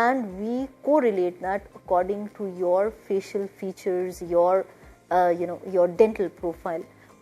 and we correlate that according to your facial features, your dental profile.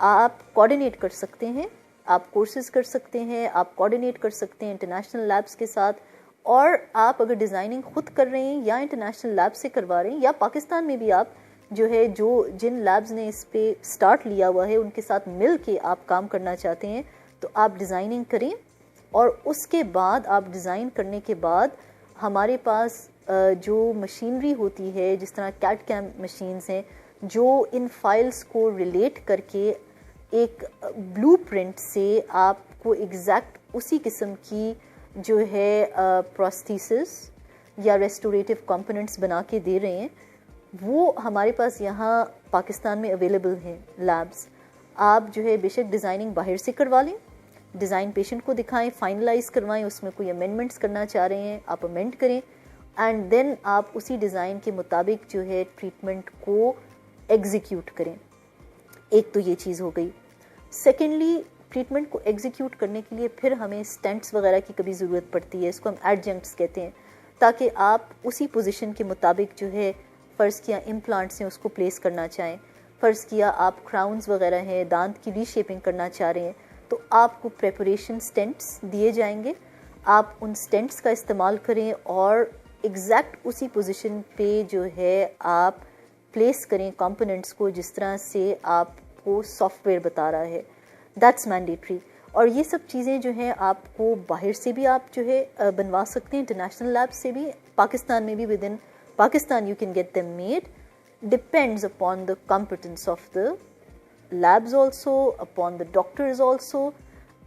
آپ coordinate کر سکتے ہیں, آپ کورسز کر سکتے ہیں, آپ کوآرڈینیٹ کر سکتے ہیں انٹرنیشنل لیبس کے ساتھ, اور آپ اگر ڈیزائننگ خود کر رہے ہیں یا انٹرنیشنل لیب سے کروا رہے ہیں, یا پاکستان میں بھی آپ جو ہے جن لیبز نے اس پہ سٹارٹ لیا ہوا ہے ان کے ساتھ مل کے آپ کام کرنا چاہتے ہیں, تو آپ ڈیزائننگ کریں, اور اس کے بعد آپ ڈیزائن کرنے کے بعد ہمارے پاس جو مشینری ہوتی ہے, جس طرح کیٹ کیم مشینز ہیں, جو ان فائلز کو ریلیٹ کر کے ایک بلو پرنٹ سے آپ کو ایگزیکٹ اسی قسم کی جو ہے پروستھیسس یا ریسٹوریٹیو کمپوننٹس بنا کے دے رہے ہیں, وہ ہمارے پاس یہاں پاکستان میں اویلیبل ہیں لیبس. آپ جو ہے بے شک ڈیزائننگ باہر سے کروا لیں, ڈیزائن پیشنٹ کو دکھائیں, فائنلائز کروائیں, اس میں کوئی امینڈمنٹس کرنا چاہ رہے ہیں آپ امینڈ کریں, اینڈ دین آپ اسی ڈیزائن کے مطابق جو ہے ٹریٹمنٹ کو ایگزیکیوٹ کریں. ایک تو یہ چیز ہو گئی. سیکنڈلی, ٹریٹمنٹ کو ایگزیکیوٹ کرنے کے لیے پھر ہمیں سٹینٹس وغیرہ کی کبھی ضرورت پڑتی ہے, اس کو ہم ایڈجنکٹس کہتے ہیں, تاکہ آپ اسی پوزیشن کے مطابق جو ہے فرض کیا امپلانٹس ہیں اس کو پلیس کرنا چاہیں, فرض کیا آپ کراؤنز وغیرہ ہیں, دانت کی ری شیپنگ کرنا چاہ رہے ہیں, تو آپ کو پریپریشن سٹینٹس دیے جائیں گے, آپ ان سٹینٹس کا استعمال کریں اور ایگزیکٹ اسی پوزیشن پہ جو ہے آپ پلیس کریں کمپوننٹس کو جس طرح سے آپ کو سافٹ ویئر بتا رہا ہے. That's mandatory. اور یہ سب چیزیں جو ہیں آپ کو باہر سے بھی آپ جو ہے بنوا سکتے ہیں, انٹرنیشنل لیب سے بھی, پاکستان میں بھی within Pakistan you can get them made. Depends upon the competence of the labs also, upon the doctors also,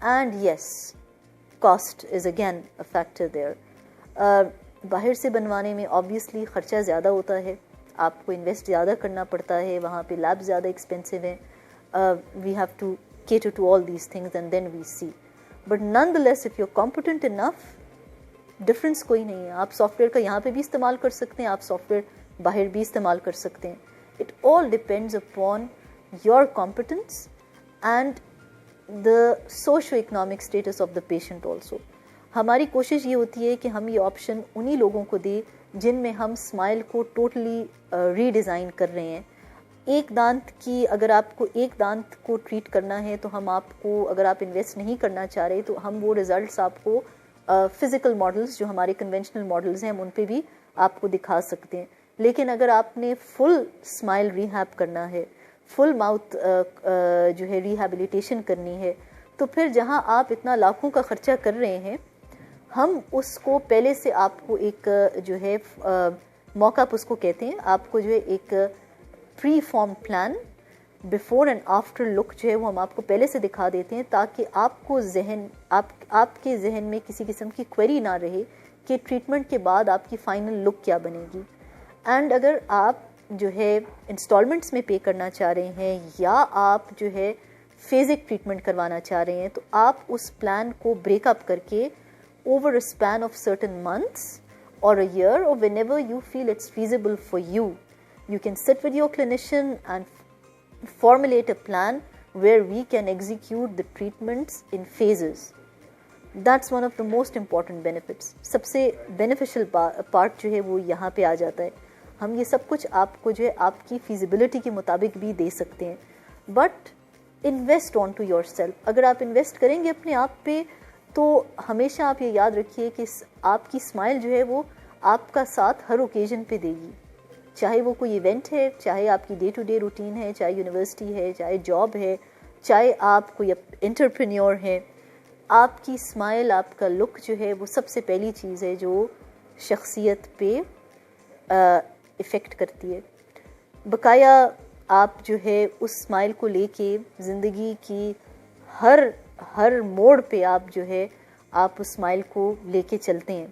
and yes cost is again a factor there. باہر سے بنوانے میں آبویسلی خرچہ زیادہ ہوتا ہے, آپ کو انویسٹ زیادہ کرنا پڑتا ہے, وہاں پہ لیب زیادہ ایکسپینسو ہیں. We have to cater to all these things and then we see. But nonetheless, if you're competent enough, difference کوئی نہیں ہے. آپ سافٹ ویئر کا یہاں پہ بھی استعمال کر سکتے ہیں, آپ سافٹ ویئر باہر بھی استعمال کر سکتے ہیں. It all depends upon your competence and the socio-economic status of the patient also. ہماری کوشش یہ ہوتی ہے کہ ہم یہ آپشن انہی لوگوں کو دیں جن میں ہم اسمائل کو ٹوٹلی ری ڈیزائن کر رہے ہیں. ایک دانت کی اگر آپ کو ایک دانت کو ٹریٹ کرنا ہے تو ہم آپ کو, اگر آپ انویسٹ نہیں کرنا چاہ رہے تو ہم وہ ریزلٹس آپ کو فزیکل ماڈلز جو ہمارے کنونشنل ماڈلز ہیں ہم ان پہ بھی آپ کو دکھا سکتے ہیں. لیکن اگر آپ نے فل اسمائل ریہیب کرنا ہے, فل ماؤتھ جو ہے ریہیبلیٹیشن کرنی ہے, تو پھر جہاں آپ اتنا لاکھوں کا خرچہ کر رہے ہیں, ہم اس کو پہلے سے آپ کو ایک جو ہے موقع اپ اس کو کہتے ہیں, آپ کو جو ہے ایک pre form plan before and after look جو ہے وہ ہم آپ کو پہلے سے دکھا دیتے ہیں, تاکہ آپ کو آپ کے ذہن میں کسی قسم کی کوئری نہ رہے کہ ٹریٹمنٹ کے بعد آپ کی فائنل لک کیا بنے گی. اینڈ اگر آپ جو ہے انسٹالمنٹس میں پے کرنا چاہ رہے ہیں یا آپ جو ہے فیزک ٹریٹمنٹ کروانا چاہ رہے ہیں, تو آپ اس پلان کو بریک اپ کر کے over a span of certain months اور اے ایئر, اور whenever you feel it's feasible for you, you can sit with your clinician and formulate a plan where we can execute the treatments in phases. That's one of the most important benefits. سب سے beneficial part جو ہے وہ یہاں پہ آ جاتا ہے. ہم یہ سب کچھ آپ کو جو ہے آپ کی feasibility کے مطابق بھی دے سکتے ہیں, but invest on to yourself. اگر آپ انویسٹ کریں گے اپنے آپ پہ تو ہمیشہ آپ یہ یاد رکھیے کہ آپ کی اسمائل جو ہے وہ آپ کا ساتھ ہر اوکیزن پہ دے گی, چاہے وہ کوئی ایونٹ ہے, چاہے آپ کی ڈے ٹو ڈے روٹین ہے, چاہے یونیورسٹی ہے, چاہے جاب ہے, چاہے آپ کوئی انٹرپرینیور ہے. آپ کی اسمائل, آپ کا لک جو ہے وہ سب سے پہلی چیز ہے جو شخصیت پہ افیکٹ کرتی ہے. بقایا آپ جو ہے اس اسمائل کو لے کے زندگی کی ہر موڑ پہ آپ جو ہے آپ اس اسمائل کو لے کے چلتے ہیں.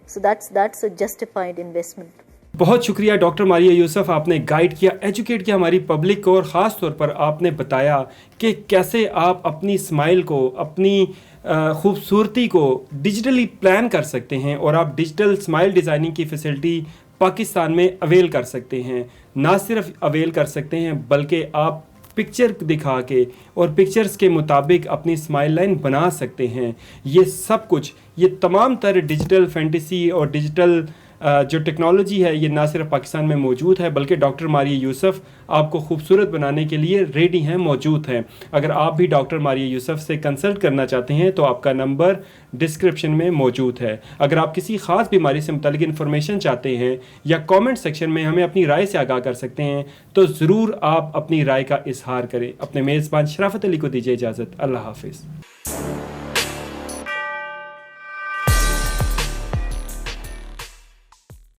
So that's a justified investment. بہت شکریہ ڈاکٹر ماریہ یوسف, آپ نے گائیڈ کیا, ایجوکیٹ کیا ہماری پبلک کو, اور خاص طور پر آپ نے بتایا کہ کیسے آپ اپنی اسمائل کو, اپنی خوبصورتی کو ڈیجیٹلی پلان کر سکتے ہیں, اور آپ ڈیجیٹل اسمائل ڈیزائننگ کی فیسلٹی پاکستان میں اویل کر سکتے ہیں. نہ صرف اویل کر سکتے ہیں بلکہ آپ پکچر دکھا کے اور پکچرز کے مطابق اپنی اسمائل لائن بنا سکتے ہیں. یہ سب کچھ, یہ تمام تر ڈیجیٹل فینٹیسی اور ڈیجیٹل جو ٹیکنالوجی ہے یہ نہ صرف پاکستان میں موجود ہے بلکہ ڈاکٹر ماریہ یوسف آپ کو خوبصورت بنانے کے لیے ریڈی ہیں، موجود ہیں۔ اگر آپ بھی ڈاکٹر ماریہ یوسف سے کنسلٹ کرنا چاہتے ہیں تو آپ کا نمبر ڈسکرپشن میں موجود ہے۔ اگر آپ کسی خاص بیماری سے متعلق انفارمیشن چاہتے ہیں یا کامنٹ سیکشن میں ہمیں اپنی رائے سے آگاہ کر سکتے ہیں تو ضرور آپ اپنی رائے کا اظہار کریں۔ اپنے میزبان شرافت علی کو دیجیے اجازت، اللہ حافظ۔